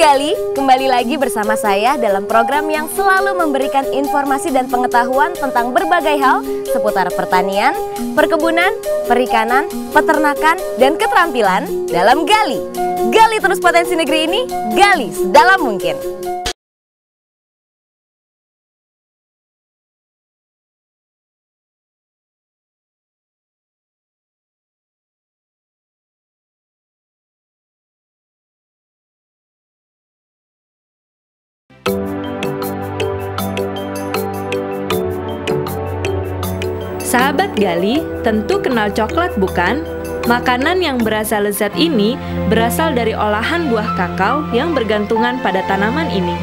Gali, kembali lagi bersama saya dalam program yang selalu memberikan informasi dan pengetahuan tentang berbagai hal seputar pertanian, perkebunan, perikanan, peternakan, dan keterampilan dalam Gali. Gali terus potensi negeri ini, gali sedalam mungkin. Sahabat Gali, tentu kenal coklat bukan? Makanan yang berasa lezat ini berasal dari olahan buah kakao yang bergantungan pada tanaman ini.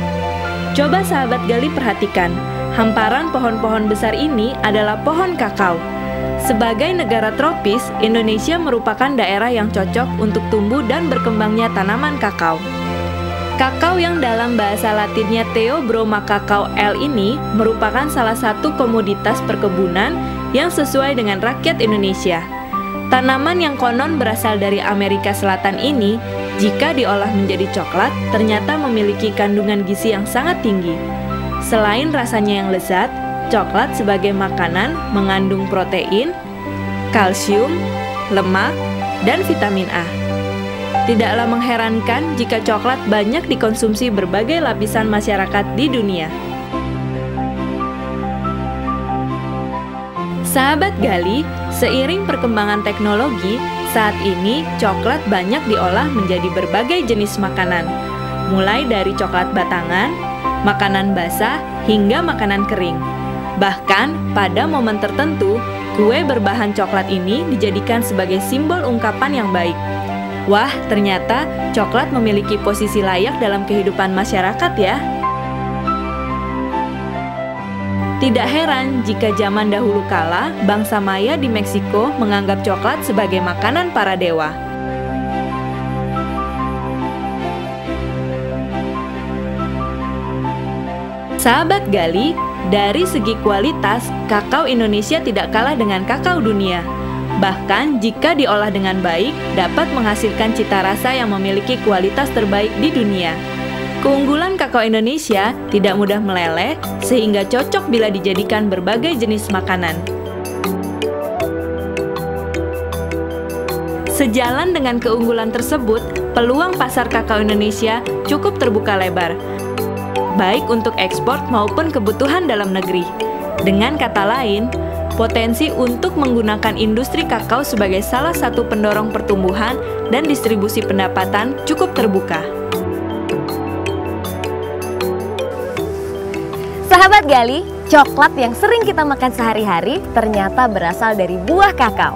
Coba sahabat Gali perhatikan, hamparan pohon-pohon besar ini adalah pohon kakao. Sebagai negara tropis, Indonesia merupakan daerah yang cocok untuk tumbuh dan berkembangnya tanaman kakao. Kakao yang dalam bahasa Latinnya Theobroma cacao L ini merupakan salah satu komoditas perkebunan yang sesuai dengan rakyat Indonesia. Tanaman yang konon berasal dari Amerika Selatan ini, jika diolah menjadi coklat, ternyata memiliki kandungan gizi yang sangat tinggi. Selain rasanya yang lezat, coklat sebagai makanan mengandung protein, kalsium, lemak, dan vitamin A. Tidaklah mengherankan jika coklat banyak dikonsumsi berbagai lapisan masyarakat di dunia. Sahabat Gali, seiring perkembangan teknologi, saat ini coklat banyak diolah menjadi berbagai jenis makanan, mulai dari coklat batangan, makanan basah, hingga makanan kering. Bahkan, pada momen tertentu, kue berbahan coklat ini dijadikan sebagai simbol ungkapan yang baik. Wah, ternyata coklat memiliki posisi layak dalam kehidupan masyarakat ya. Tidak heran jika zaman dahulu kala, bangsa Maya di Meksiko menganggap coklat sebagai makanan para dewa. Sahabat Gali, dari segi kualitas, kakao Indonesia tidak kalah dengan kakao dunia. Bahkan jika diolah dengan baik, dapat menghasilkan cita rasa yang memiliki kualitas terbaik di dunia. Keunggulan kakao Indonesia tidak mudah meleleh, sehingga cocok bila dijadikan berbagai jenis makanan. Sejalan dengan keunggulan tersebut, peluang pasar kakao Indonesia cukup terbuka lebar, baik untuk ekspor maupun kebutuhan dalam negeri. Dengan kata lain, potensi untuk menggunakan industri kakao sebagai salah satu pendorong pertumbuhan dan distribusi pendapatan cukup terbuka. Sahabat Gali, coklat yang sering kita makan sehari-hari ternyata berasal dari buah kakao.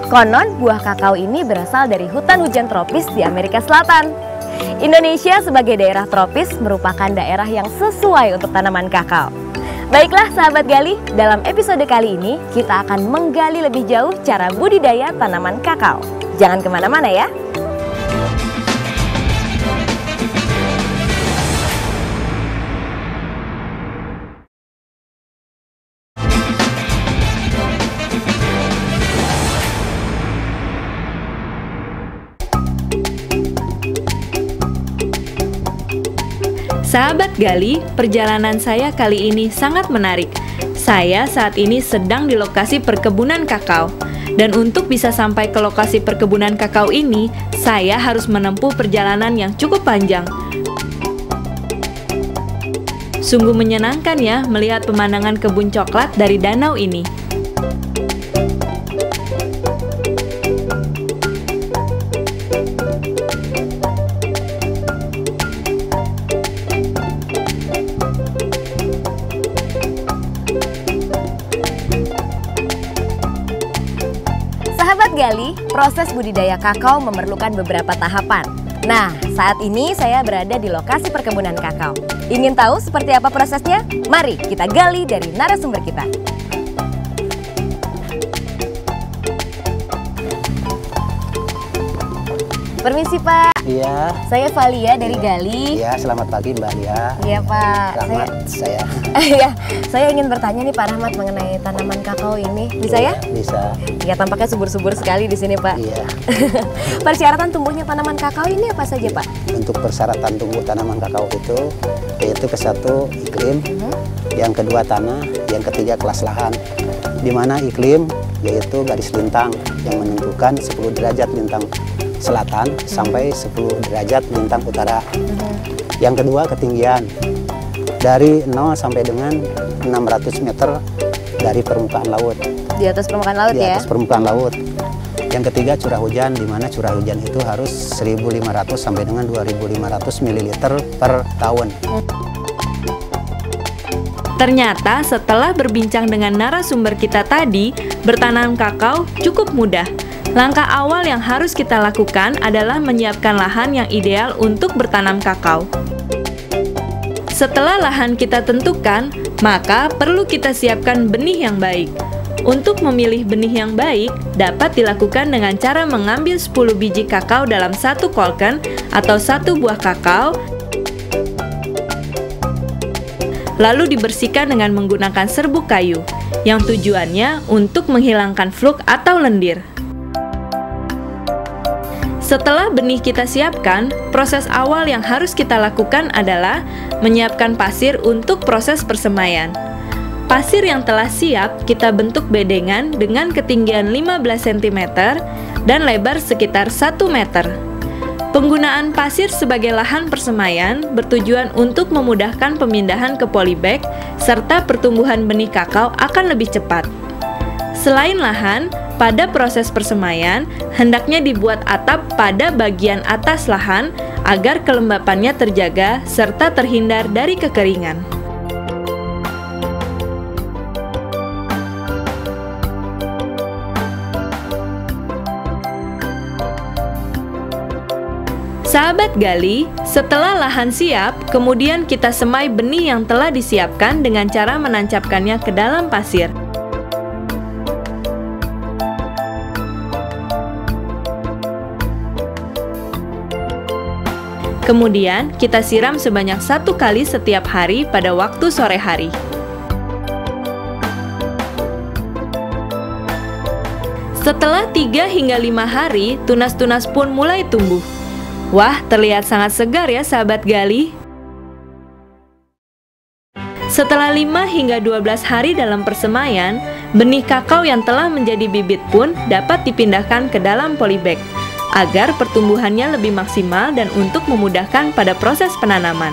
Konon, buah kakao ini berasal dari hutan hujan tropis di Amerika Selatan. Indonesia sebagai daerah tropis merupakan daerah yang sesuai untuk tanaman kakao. Baiklah sahabat Gali, dalam episode kali ini kita akan menggali lebih jauh cara budidaya tanaman kakao. Jangan kemana-mana ya. Sahabat Gali, perjalanan saya kali ini sangat menarik. Saya saat ini sedang di lokasi perkebunan kakao. Dan untuk bisa sampai ke lokasi perkebunan kakao ini, saya harus menempuh perjalanan yang cukup panjang. Sungguh menyenangkan ya melihat pemandangan kebun coklat dari danau ini. Sahabat Gali, proses budidaya kakao memerlukan beberapa tahapan. Nah, saat ini saya berada di lokasi perkebunan kakao. Ingin tahu seperti apa prosesnya? Mari kita gali dari narasumber kita. Permisi Pak, Iya, saya Valia dari Gali. iya, selamat pagi Mbak Lia. Iya Pak, Rahmat saya. ya, saya ingin bertanya nih Pak Rahmat mengenai tanaman kakao ini. Bisa ya? Bisa. Ya, tampaknya subur-subur sekali di sini Pak. Iya. Persyaratan tumbuhnya tanaman kakao ini apa saja Pak? Untuk persyaratan tumbuh tanaman kakao itu yaitu ke satu iklim, yang kedua tanah, yang ketiga kelas lahan. Di mana iklim yaitu garis lintang yang menentukan 10 derajat lintang selatan sampai 10 derajat lintang utara. Yang kedua ketinggian dari 0 sampai dengan 600 meter dari permukaan laut. Di atas permukaan laut Di ya? atas permukaan laut. Yang ketiga curah hujan, di mana curah hujan itu harus 1.500 sampai dengan 2.500 ml per tahun. Ternyata setelah berbincang dengan narasumber kita tadi, bertanam kakao cukup mudah. Langkah awal yang harus kita lakukan adalah menyiapkan lahan yang ideal untuk bertanam kakao. Setelah lahan kita tentukan, maka perlu kita siapkan benih yang baik. Untuk memilih benih yang baik, dapat dilakukan dengan cara mengambil 10 biji kakao dalam satu kolken atau satu buah kakao, lalu dibersihkan dengan menggunakan serbuk kayu, yang tujuannya untuk menghilangkan fluk atau lendir. Setelah benih kita siapkan, proses awal yang harus kita lakukan adalah menyiapkan pasir untuk proses persemaian. Pasir yang telah siap kita bentuk bedengan dengan ketinggian 15 cm dan lebar sekitar 1 meter. Penggunaan pasir sebagai lahan persemaian bertujuan untuk memudahkan pemindahan ke polybag serta pertumbuhan benih kakao akan lebih cepat. Selain lahan, pada proses persemaian hendaknya dibuat atap pada bagian atas lahan agar kelembapannya terjaga serta terhindar dari kekeringan. Sahabat Gali, setelah lahan siap, kemudian kita semai benih yang telah disiapkan dengan cara menancapkannya ke dalam pasir. Kemudian, kita siram sebanyak 1 kali setiap hari pada waktu sore hari. Setelah 3 hingga 5 hari, tunas-tunas pun mulai tumbuh. Wah, terlihat sangat segar ya sahabat Gali. Setelah 5 hingga 12 hari dalam persemaian, benih kakao yang telah menjadi bibit pun dapat dipindahkan ke dalam polybag agar pertumbuhannya lebih maksimal dan untuk memudahkan pada proses penanaman.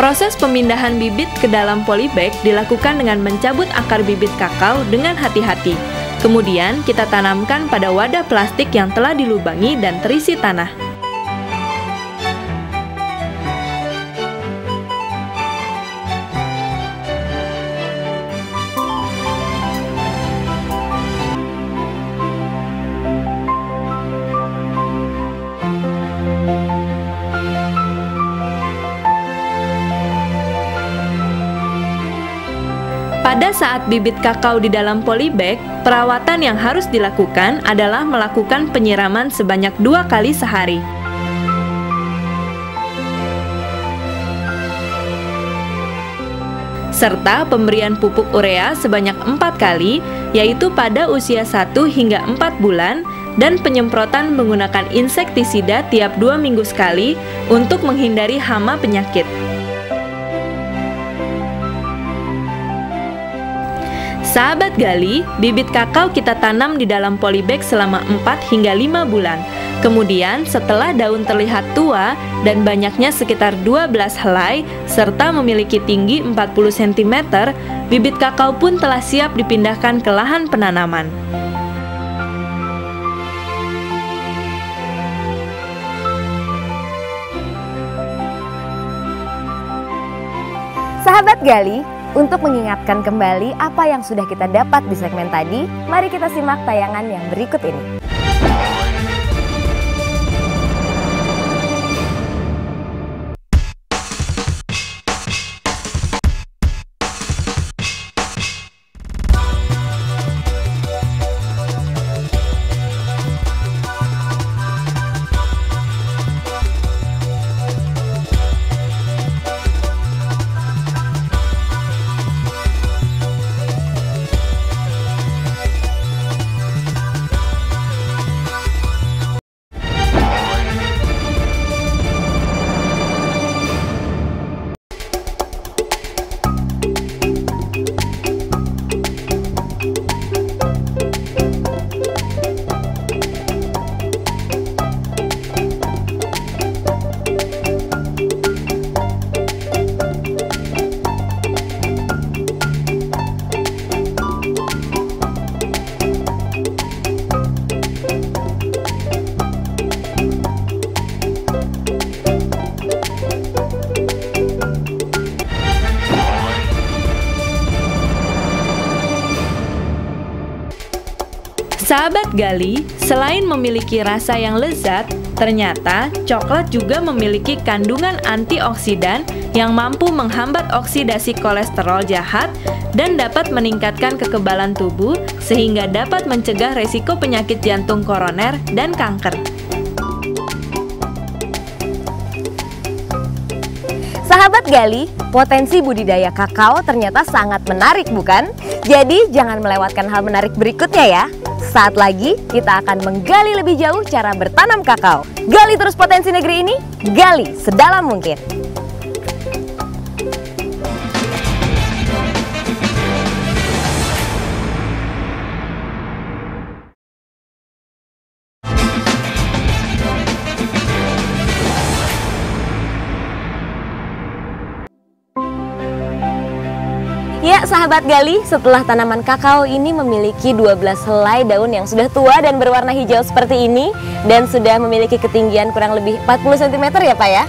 Proses pemindahan bibit ke dalam polybag dilakukan dengan mencabut akar bibit kakao dengan hati-hati. Kemudian kita tanamkan pada wadah plastik yang telah dilubangi dan terisi tanah. Pada saat bibit kakao di dalam polybag, perawatan yang harus dilakukan adalah melakukan penyiraman sebanyak 2 kali sehari. Serta pemberian pupuk urea sebanyak 4 kali, yaitu pada usia 1 hingga 4 bulan, dan penyemprotan menggunakan insektisida tiap 2 minggu sekali untuk menghindari hama penyakit. Sahabat Gali, bibit kakao kita tanam di dalam polybag selama 4 hingga 5 bulan. Kemudian setelah daun terlihat tua dan banyaknya sekitar 12 helai serta memiliki tinggi 40 cm, bibit kakao pun telah siap dipindahkan ke lahan penanaman. Sahabat Gali, untuk mengingatkan kembali apa yang sudah kita dapat di segmen tadi, mari kita simak tayangan yang berikut ini. Sahabat Gali, selain memiliki rasa yang lezat, ternyata coklat juga memiliki kandungan antioksidan yang mampu menghambat oksidasi kolesterol jahat dan dapat meningkatkan kekebalan tubuh sehingga dapat mencegah resiko penyakit jantung koroner dan kanker. Sahabat Gali, potensi budidaya kakao ternyata sangat menarik bukan? Jadi jangan melewatkan hal menarik berikutnya ya. Saat lagi kita akan menggali lebih jauh cara bertanam kakao. Gali terus potensi negeri ini, gali sedalam mungkin. Ya, sahabat Gali, setelah tanaman kakao ini memiliki 12 helai daun yang sudah tua dan berwarna hijau seperti ini dan sudah memiliki ketinggian kurang lebih 40 cm ya Pak ya?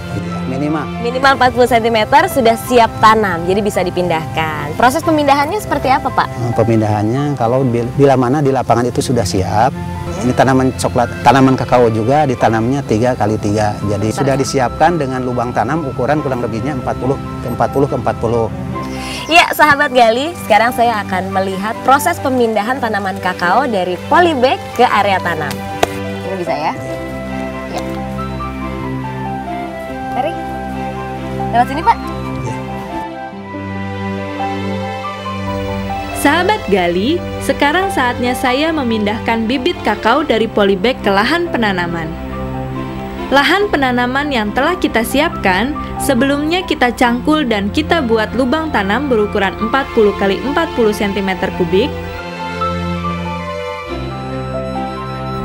Minimal 40 cm sudah siap tanam, jadi bisa dipindahkan. Proses pemindahannya seperti apa Pak? Pemindahannya kalau bila mana di lapangan itu sudah siap, ini tanaman coklat, tanaman kakao juga ditanamnya 3x3. Jadi sudah disiapkan dengan lubang tanam ukuran kurang lebihnya 40x40. Ya, sahabat Gali, sekarang saya akan melihat proses pemindahan tanaman kakao dari polybag ke area tanam. Ini bisa ya? Ya. Tarik. Lewat sini, Pak. Sahabat Gali, sekarang saatnya saya memindahkan bibit kakao dari polybag ke lahan penanaman. Lahan penanaman yang telah kita siapkan, sebelumnya kita cangkul dan kita buat lubang tanam berukuran 40 x 40 cm3.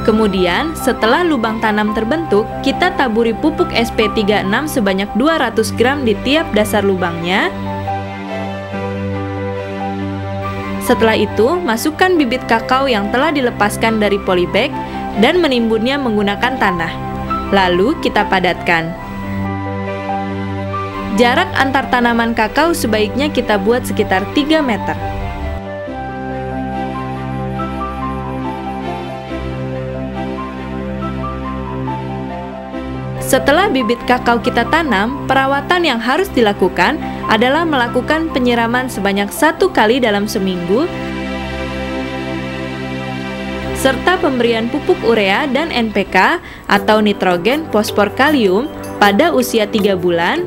Kemudian, setelah lubang tanam terbentuk, kita taburi pupuk SP36 sebanyak 200 gram di tiap dasar lubangnya. Setelah itu, masukkan bibit kakao yang telah dilepaskan dari polybag dan menimbunnya menggunakan tanah. Lalu kita padatkan. Jarak antar tanaman kakao sebaiknya kita buat sekitar 3 meter. Setelah bibit kakao kita tanam, perawatan yang harus dilakukan adalah melakukan penyiraman sebanyak 1 kali dalam seminggu, serta pemberian pupuk urea dan NPK atau nitrogen, fosfor, kalium pada usia 3 bulan,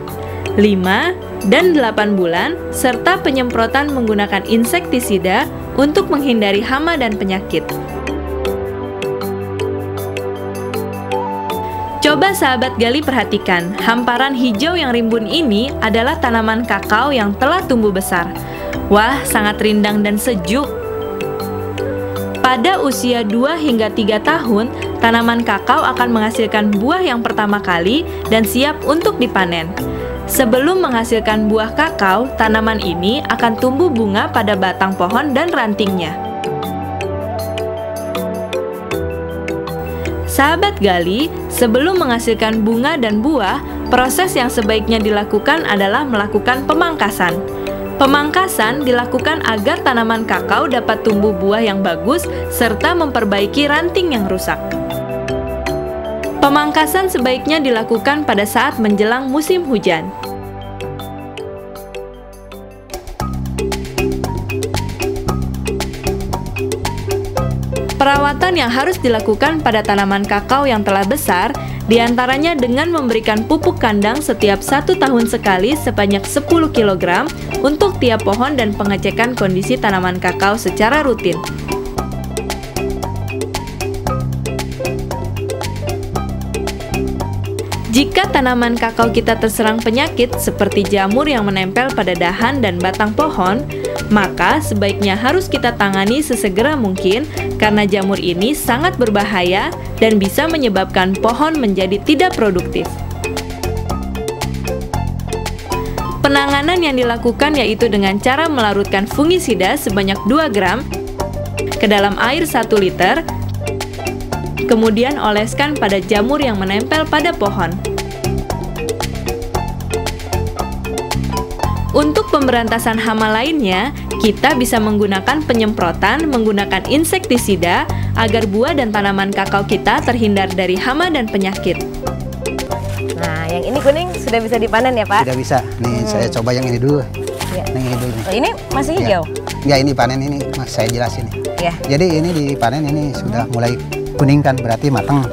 5, dan 8 bulan, serta penyemprotan menggunakan insektisida untuk menghindari hama dan penyakit. Coba sahabat Gali perhatikan, hamparan hijau yang rimbun ini adalah tanaman kakao yang telah tumbuh besar. Wah, sangat rindang dan sejuk. Pada usia 2 hingga 3 tahun, tanaman kakao akan menghasilkan buah yang pertama kali dan siap untuk dipanen. Sebelum menghasilkan buah kakao, tanaman ini akan tumbuh bunga pada batang pohon dan rantingnya. Sahabat Gali, sebelum menghasilkan bunga dan buah, proses yang sebaiknya dilakukan adalah melakukan pemangkasan. Pemangkasan dilakukan agar tanaman kakao dapat tumbuh buah yang bagus serta memperbaiki ranting yang rusak. Pemangkasan sebaiknya dilakukan pada saat menjelang musim hujan. Perawatan yang harus dilakukan pada tanaman kakao yang telah besar, diantaranya dengan memberikan pupuk kandang setiap 1 tahun sekali sebanyak 10 kg untuk tiap pohon dan pengecekan kondisi tanaman kakao secara rutin. Jika tanaman kakao kita terserang penyakit seperti jamur yang menempel pada dahan dan batang pohon, maka sebaiknya harus kita tangani sesegera mungkin karena jamur ini sangat berbahaya dan bisa menyebabkan pohon menjadi tidak produktif. Penanganan yang dilakukan yaitu dengan cara melarutkan fungisida sebanyak 2 gram ke dalam air 1 liter, kemudian oleskan pada jamur yang menempel pada pohon. Untuk pemberantasan hama lainnya, Kita bisa menggunakan penyemprotan menggunakan insektisida agar buah dan tanaman kakao kita terhindar dari hama dan penyakit. Nah, yang ini kuning sudah bisa dipanen ya, Pak? Sudah bisa. Nih saya coba yang ini dulu. Ya. Yang ini dulu. Oh, ini masih hijau? Ya ini panen ini, saya jelasin. Ya. Jadi ini dipanen ini sudah mulai kuning kan, berarti matang.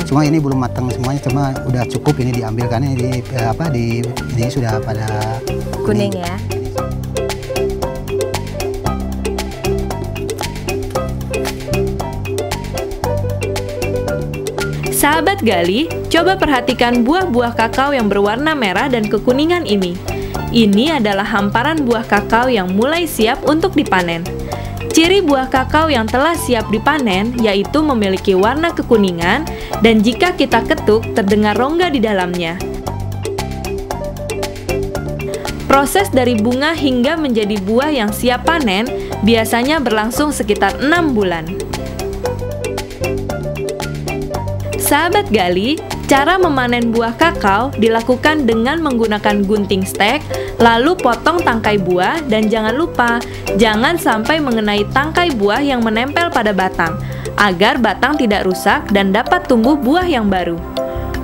Cuma ini belum matang semuanya, cuma udah cukup ini diambil kan ini ini sudah pada Kuning ya. Sahabat Gali, coba perhatikan buah-buah kakao yang berwarna merah dan kekuningan ini. Ini adalah hamparan buah kakao yang mulai siap untuk dipanen. Ciri buah kakao yang telah siap dipanen yaitu memiliki warna kekuningan dan jika kita ketuk terdengar rongga di dalamnya. Proses dari bunga hingga menjadi buah yang siap panen biasanya berlangsung sekitar 6 bulan. Sahabat Gali, cara memanen buah kakao dilakukan dengan menggunakan gunting stek, lalu potong tangkai buah dan jangan lupa, jangan sampai mengenai tangkai buah yang menempel pada batang, agar batang tidak rusak dan dapat tumbuh buah yang baru.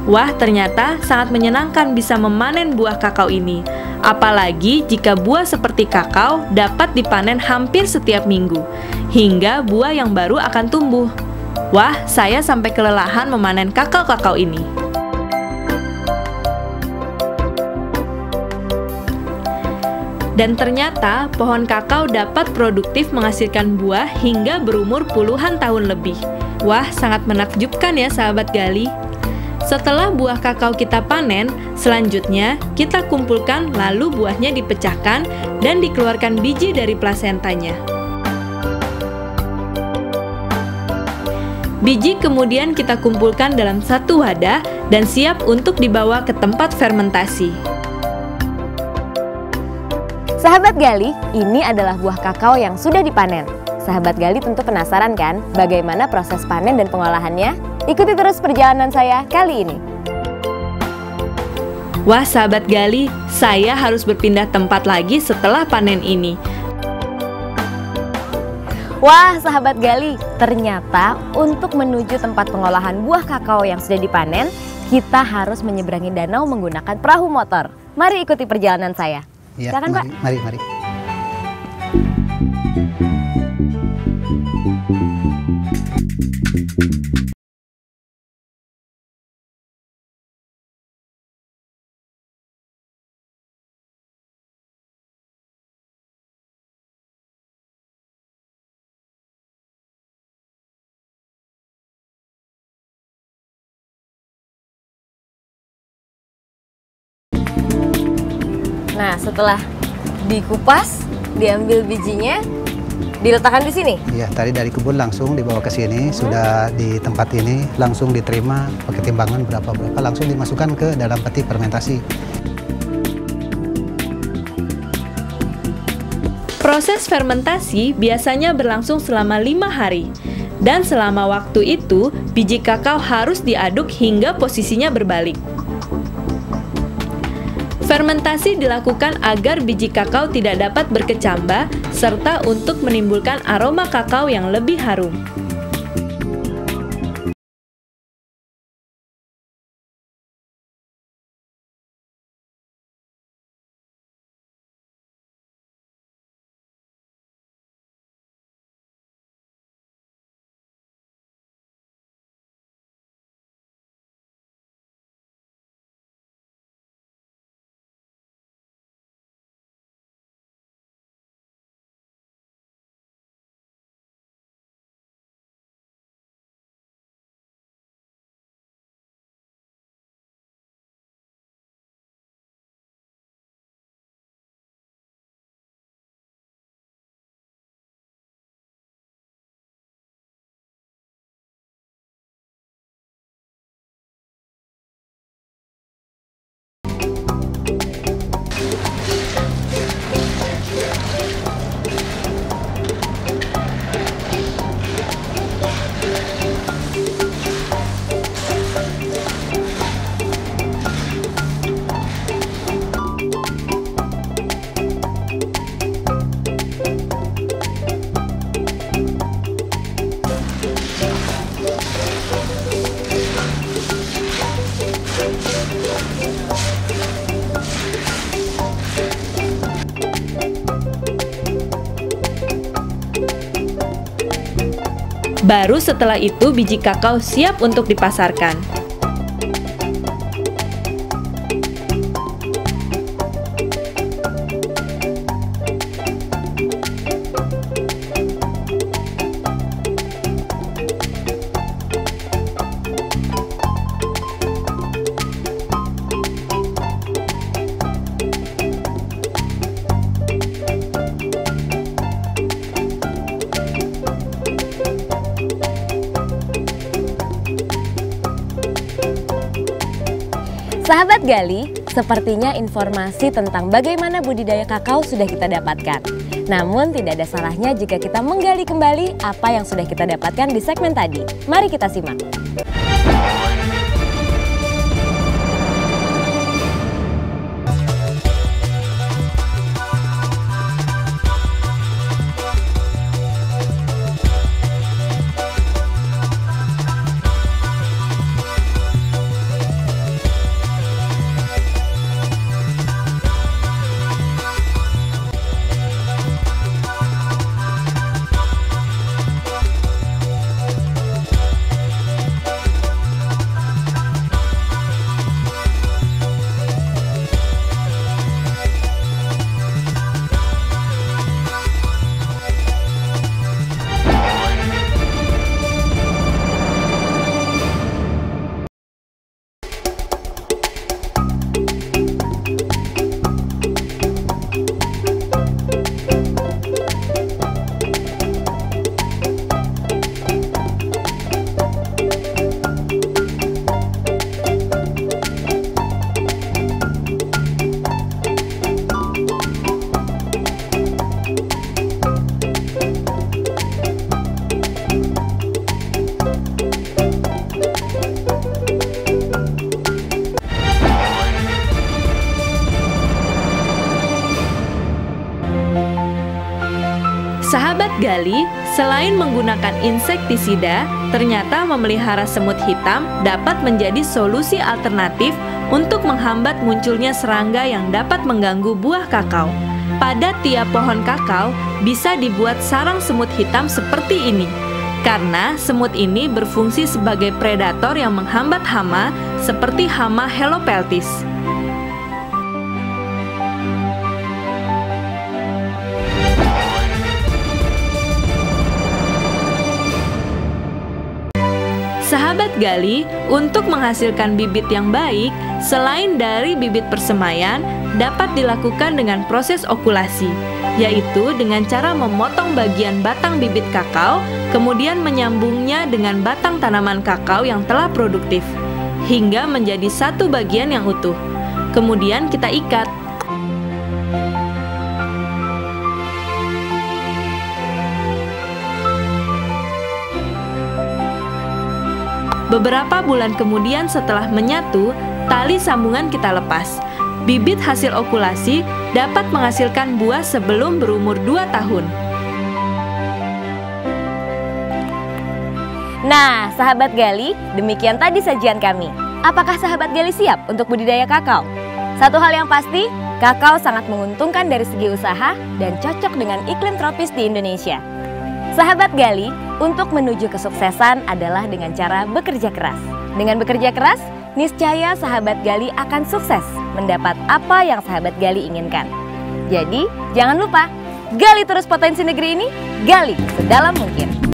Wah, ternyata sangat menyenangkan bisa memanen buah kakao ini. Apalagi jika buah seperti kakao dapat dipanen hampir setiap minggu, hingga buah yang baru akan tumbuh. Wah, saya sampai kelelahan memanen kakao-kakao ini. Dan ternyata pohon kakao dapat produktif menghasilkan buah hingga berumur puluhan tahun lebih. Wah, sangat menakjubkan ya sahabat Gali. Setelah buah kakao kita panen, selanjutnya kita kumpulkan lalu buahnya dipecahkan dan dikeluarkan biji dari plasentanya. Biji kemudian kita kumpulkan dalam satu wadah dan siap untuk dibawa ke tempat fermentasi. Sahabat Gali, ini adalah buah kakao yang sudah dipanen. Sahabat Gali tentu penasaran kan bagaimana proses panen dan pengolahannya? Ikuti terus perjalanan saya kali ini. Wah sahabat Gali, saya harus berpindah tempat lagi setelah panen ini. Wah sahabat Gali, ternyata untuk menuju tempat pengolahan buah kakao yang sudah dipanen, kita harus menyeberangi danau menggunakan perahu motor. Mari ikuti perjalanan saya. Ya, Silakan Pak. Mari. Nah, setelah dikupas, diambil bijinya, diletakkan di sini. Iya, tadi dari kebun langsung dibawa ke sini, sudah di tempat ini langsung diterima pakai timbangan berapa langsung dimasukkan ke dalam peti fermentasi. Proses fermentasi biasanya berlangsung selama 5 hari. Dan selama waktu itu, biji kakao harus diaduk hingga posisinya berbalik. Fermentasi dilakukan agar biji kakao tidak dapat berkecambah serta untuk menimbulkan aroma kakao yang lebih harum. Baru setelah itu biji kakao siap untuk dipasarkan. Sahabat Gali, sepertinya informasi tentang bagaimana budidaya kakao sudah kita dapatkan. Namun tidak ada salahnya jika kita menggali kembali apa yang sudah kita dapatkan di segmen tadi. Mari kita simak. Sahabat Gali, selain menggunakan insektisida, ternyata memelihara semut hitam dapat menjadi solusi alternatif untuk menghambat munculnya serangga yang dapat mengganggu buah kakao. Pada tiap pohon kakao bisa dibuat sarang semut hitam seperti ini, karena semut ini berfungsi sebagai predator yang menghambat hama seperti hama Helopeltis. Sahabat Gali, untuk menghasilkan bibit yang baik, selain dari bibit persemaian, dapat dilakukan dengan proses okulasi, yaitu dengan cara memotong bagian batang bibit kakao, kemudian menyambungnya dengan batang tanaman kakao yang telah produktif, hingga menjadi satu bagian yang utuh. Kemudian kita ikat. Beberapa bulan kemudian setelah menyatu, tali sambungan kita lepas. Bibit hasil okulasi dapat menghasilkan buah sebelum berumur 2 tahun. Nah, sahabat Gali, demikian tadi sajian kami. Apakah sahabat Gali siap untuk budidaya kakao? Satu hal yang pasti, kakao sangat menguntungkan dari segi usaha dan cocok dengan iklim tropis di Indonesia. Sahabat Gali, untuk menuju kesuksesan adalah dengan cara bekerja keras. Dengan bekerja keras, niscaya sahabat Gali akan sukses mendapat apa yang sahabat Gali inginkan. Jadi, jangan lupa, gali terus potensi negeri ini, gali sedalam mungkin.